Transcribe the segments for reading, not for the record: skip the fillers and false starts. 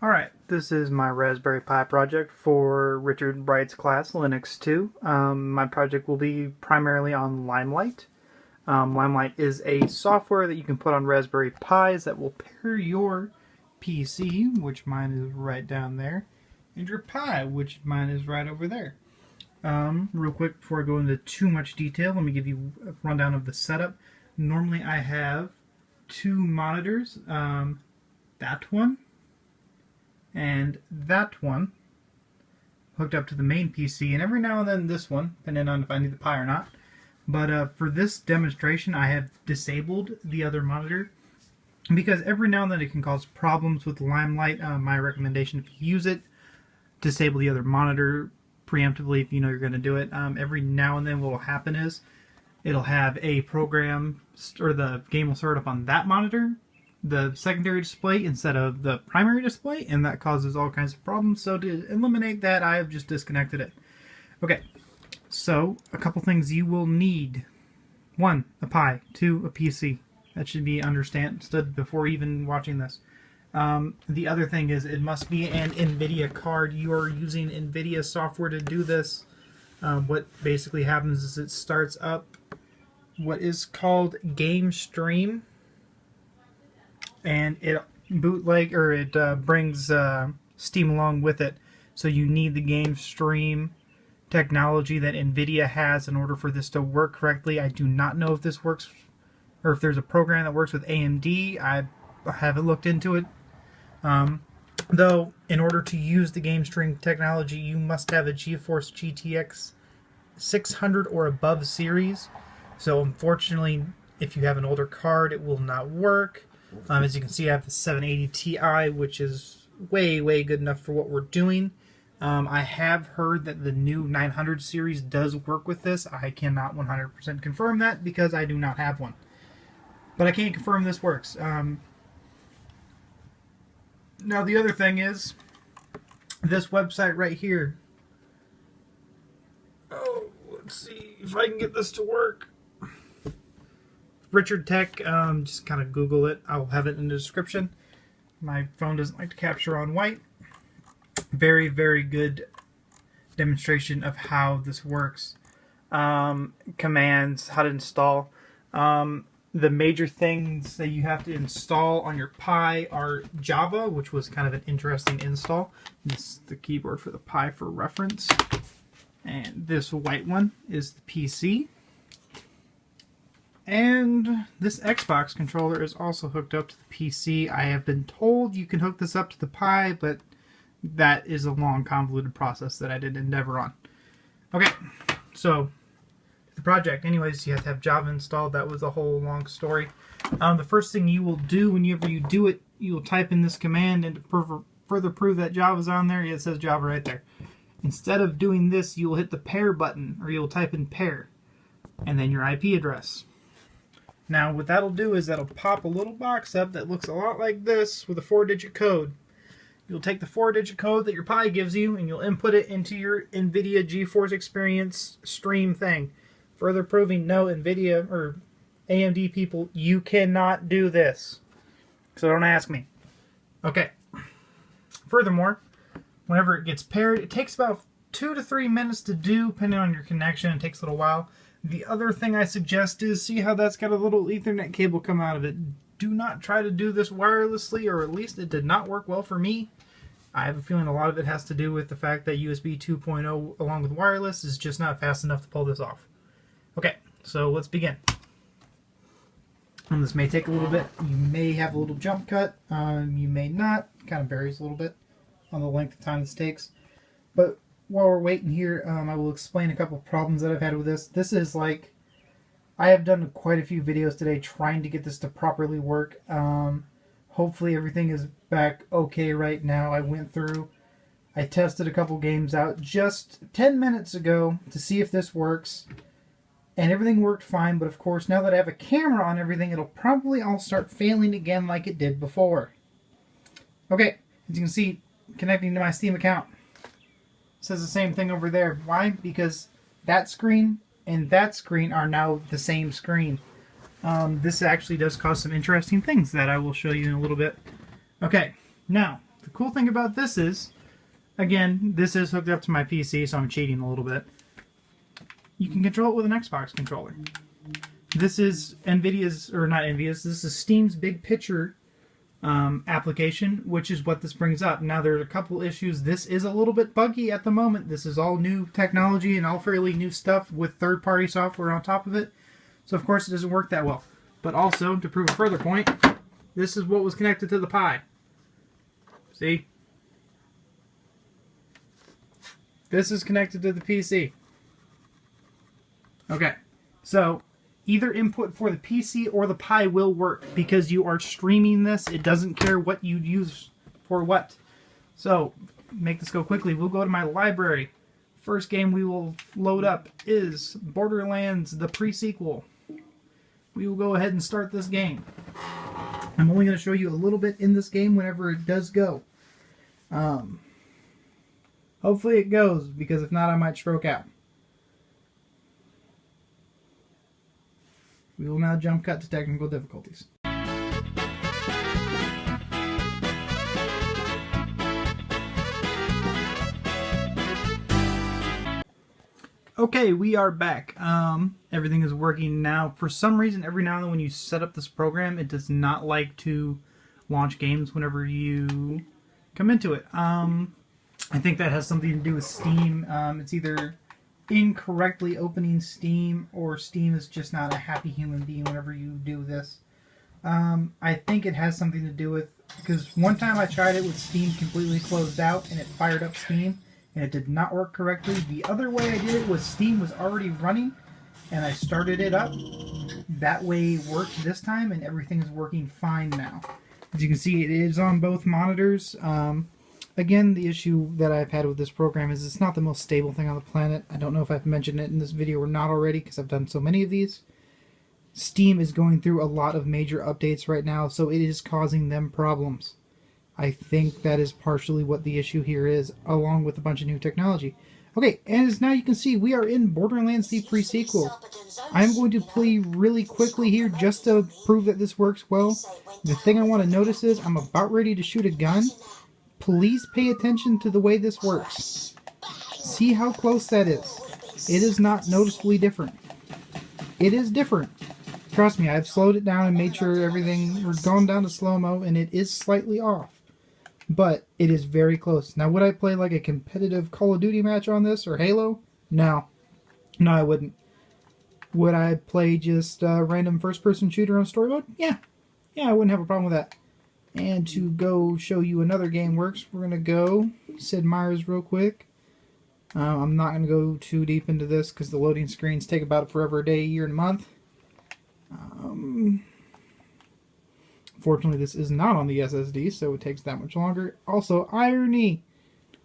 Alright, this is my Raspberry Pi project for Richard Wright's class, Linux 2. My project will be primarily on Limelight. Limelight is a software that you can put on Raspberry Pis that will pair your PC, which mine is right down there, and your Pi, which mine is right over there. Real quick, before I go into too much detail, let me give you a rundown of the setup. Normally I have two monitors, that one, and that one hooked up to the main PC, and every now and then this one, depending on if I need the Pi or not. But for this demonstration, I have disabled the other monitor because every now and then it can cause problems with Limelight. My recommendation, if you use it, disable the other monitor preemptively if you know you're going to do it. Every now and then what will happen is it'll have a program, or the game will start up on that monitor, the secondary display, instead of the primary display, and that causes all kinds of problems. So to eliminate that, I have just disconnected it. Okay, so a couple things you will need. 1, a Pi. 2, a PC. That should be understood before even watching this. The other thing is it must be an NVIDIA card. You are using NVIDIA software to do this. What basically happens is it starts up what is called Game Stream, and it brings Steam along with it. So you need the Game Stream technology that NVIDIA has in order for this to work correctly. I do not know if this works, or if there's a program that works with AMD. I haven't looked into it. Though, in order to use the Game Stream technology, you must have a GeForce GTX 600 or above series. So unfortunately, if you have an older card, it will not work. As you can see, I have the 780 Ti, which is way good enough for what we're doing. I have heard that the new 900 series does work with this. I cannot 100% confirm that because I do not have one. But I can confirm this works. Now the other thing is, this website right here. Oh, let's see if I can get this to work. Richard Tech, just kind of Google it. I'll have it in the description. My phone doesn't like to capture on white. Very good demonstration of how this works. Commands, how to install. The major things that you have to install on your Pi are Java, which was kind of an interesting install. This is the keyboard for the Pi for reference. And this white one is the PC. And this Xbox controller is also hooked up to the PC. I have been told you can hook this up to the Pi, but that is a long, convoluted process that I didn't endeavor on. Okay, so the project. Anyways, you have to have Java installed. That was a whole long story. The first thing you will do whenever you do it, you will type in this command, and to further prove that Java's on there, it says Java right there. Instead of doing this, you will hit the pair button, or you'll type in pair, and then your IP address. Now, what that'll do is that'll pop a little box up that looks a lot like this with a 4-digit code. You'll take the 4-digit code that your Pi gives you, and you'll input it into your NVIDIA GeForce Experience stream thing. Further proving, no, NVIDIA or AMD people, you cannot do this. So don't ask me. Okay. Furthermore, whenever it gets paired, it takes about 2 to 3 minutes to do, depending on your connection. It takes a little while. The other thing I suggest is, see how that's got a little Ethernet cable come out of it. Do not try to do this wirelessly, or at least it did not work well for me. I have a feeling a lot of it has to do with the fact that USB 2.0 along with wireless is just not fast enough to pull this off. Okay, so let's begin. And this may take a little bit. You may have a little jump cut. You may not. It kind of varies a little bit on the length of time this takes. But while we're waiting here, I will explain a couple of problems that I've had with this. This is like, I have done quite a few videos today trying to get this to properly work. Hopefully everything is back okay right now. I tested a couple games out just 10 minutes ago to see if this works. And everything worked fine, but of course now that I have a camera on everything, it'll probably all start failing again like it did before. Okay, as you can see, connecting to my Steam account. It says the same thing over there. Why? Because that screen and that screen are now the same screen. This actually does cause some interesting things that I will show you in a little bit. Okay, now, the cool thing about this is, again, this is hooked up to my PC, so I'm cheating a little bit. You can control it with an Xbox controller. This is NVIDIA's, or not NVIDIA's, this is Steam's Big Picture application, which is what this brings up. Now, there's a couple issues. This is a little bit buggy at the moment. This is all new technology and all fairly new stuff with third-party software on top of it. So, of course, it doesn't work that well. But also, to prove a further point, this is what was connected to the Pi. See? This is connected to the PC. Okay, so either input for the PC or the Pi will work because you are streaming this. It doesn't care what you use for what. So, make this go quickly. We'll go to my library. First game we will load up is Borderlands, the pre-sequel. We will go ahead and start this game. I'm only going to show you a little bit in this game whenever it does go. Hopefully it goes, because if not, I might stroke out. We will now jump cut to technical difficulties. Okay, we are back. Everything is working now. For some reason, every now and then when you set up this program, it does not like to launch games whenever you come into it. I think that has something to do with Steam. It's either incorrectly opening Steam, or Steam is just not a happy human being whenever you do this. I think it has something to do with, because one time I tried it with Steam completely closed out and it fired up Steam and it did not work correctly. The other way I did it was Steam was already running and I started it up. That way worked this time and everything is working fine now. As you can see, it is on both monitors. Again, the issue that I've had with this program is it's not the most stable thing on the planet. I don't know if I've mentioned it in this video or not already because I've done so many of these. Steam is going through a lot of major updates right now, so it is causing them problems. I think that is partially what the issue here is, along with a bunch of new technology. Okay, and as now you can see, we are in Borderlands the pre-sequel. I'm going to play really quickly here just to prove that this works well. The thing I want to notice is I'm about ready to shoot a gun. Please pay attention to the way this works. See how close that is. It is not noticeably different. It is different. Trust me, I've slowed it down and made sure everything, we're going down to slow-mo, and it is slightly off. But it is very close. Now, would I play like a competitive Call of Duty match on this, or Halo? No. No, I wouldn't. Would I play just a random first-person shooter on story mode? Yeah. Yeah, I wouldn't have a problem with that. And to go show you another game works, we're going to go Sid Meier's real quick. I'm not going to go too deep into this because the loading screens take about forever a day, a year, and a month. Fortunately, this is not on the SSD, so it takes that much longer. Also, irony!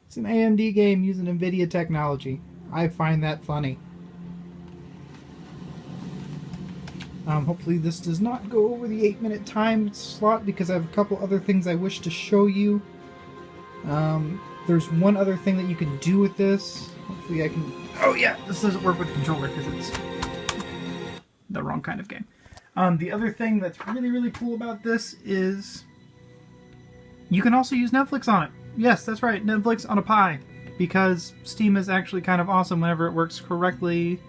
It's an AMD game using NVIDIA technology. I find that funny. Hopefully this does not go over the 8-minute time slot because I have a couple other things I wish to show you. There's one other thing that you can do with this. Hopefully I can... Oh yeah, this doesn't work with the controller because it's the wrong kind of game. The other thing that's really, really cool about this is you can also use Netflix on it. Yes, that's right, Netflix on a Pi, because Steam is actually kind of awesome whenever it works correctly.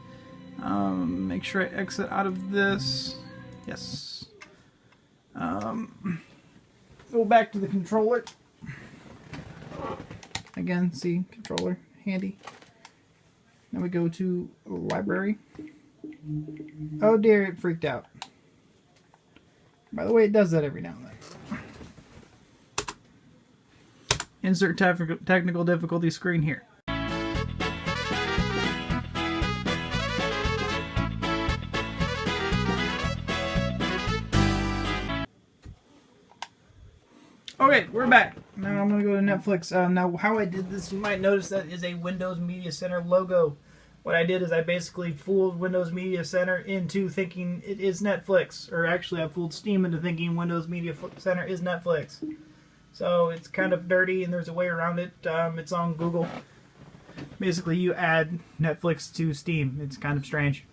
Make sure I exit out of this. Yes. Go back to the controller. Again, see, controller, handy. Now we go to library. Oh dear, it freaked out. By the way, it does that every now and then. Insert technical difficulty screen here. Okay, we're back. Now I'm going to go to Netflix. Now, how I did this, you might notice that is a Windows Media Center logo. What I did is I basically fooled Windows Media Center into thinking it is Netflix. Or actually, I fooled Steam into thinking Windows Media Center is Netflix. So it's kind of dirty and there's a way around it. It's on Google. Basically, you add Netflix to Steam. It's kind of strange.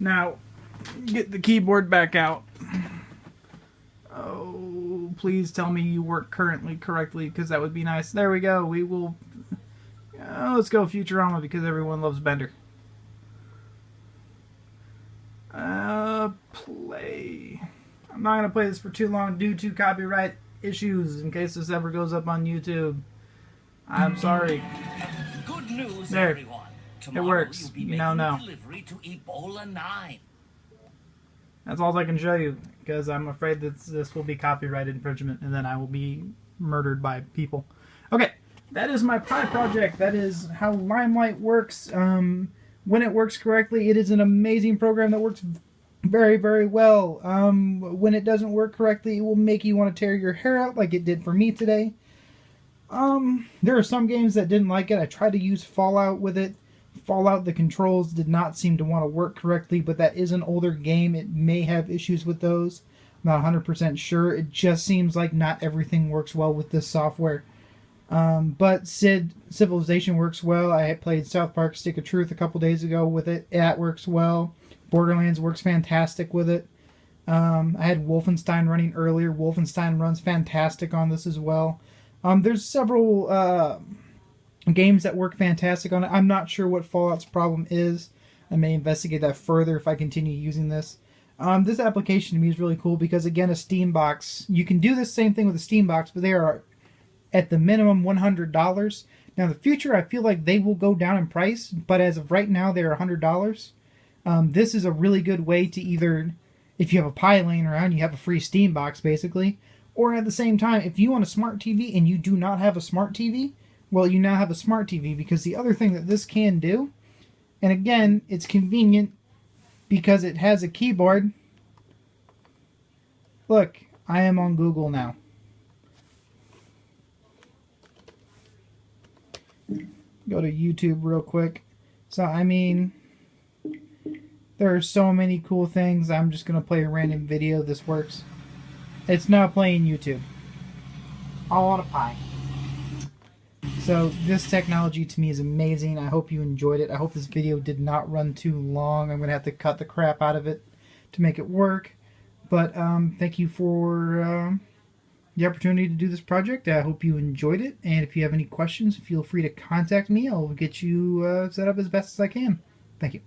Now, get the keyboard back out. Oh please tell me you work currently correctly, because that would be nice. There we go. We will... let's go Futurama, because everyone loves Bender. Play. I'm not going to play this for too long due to copyright issues, in case this ever goes up on YouTube. I'm sorry. Good news, there. Everyone. It works. You now know. Delivery to Ebola 9. That's all I can show you, because I'm afraid that this will be copyright infringement, and then I will be murdered by people. Okay, that is my pie project. That is how Limelight works. When it works correctly, it is an amazing program that works very, very well. When it doesn't work correctly, it will make you want to tear your hair out like it did for me today. There are some games that didn't like it. I tried to use Fallout with it. Fallout, the controls did not seem to want to work correctly, but that is an older game. It may have issues with those. I'm not 100% sure. It just seems like not everything works well with this software. But Civilization works well. I played South Park Stick of Truth a couple days ago with it. That works well. Borderlands works fantastic with it. I had Wolfenstein running earlier. Wolfenstein runs fantastic on this as well. There's several games that work fantastic on it. I'm not sure what Fallout's problem is. I may investigate that further if I continue using this. This application to me is really cool because, again, a Steam box. You can do the same thing with a Steam box, but they are at the minimum $100. Now, in the future, I feel like they will go down in price, but as of right now, they're $100. This is a really good way to either, if you have a Pi laying around, you have a free Steam box, basically, or at the same time, if you want a smart TV and you do not have a smart TV, well, you now have a smart TV, because the other thing that this can do, and again, it's convenient because it has a keyboard. Look, I am on Google now. Go to YouTube real quick. So, I mean, there are so many cool things. I'm just going to play a random video. This works. It's now playing YouTube. All on a Pi. So this technology to me is amazing. I hope you enjoyed it. I hope this video did not run too long. I'm going to have to cut the crap out of it to make it work. But thank you for the opportunity to do this project. I hope you enjoyed it. And if you have any questions, feel free to contact me. I'll get you set up as best as I can. Thank you.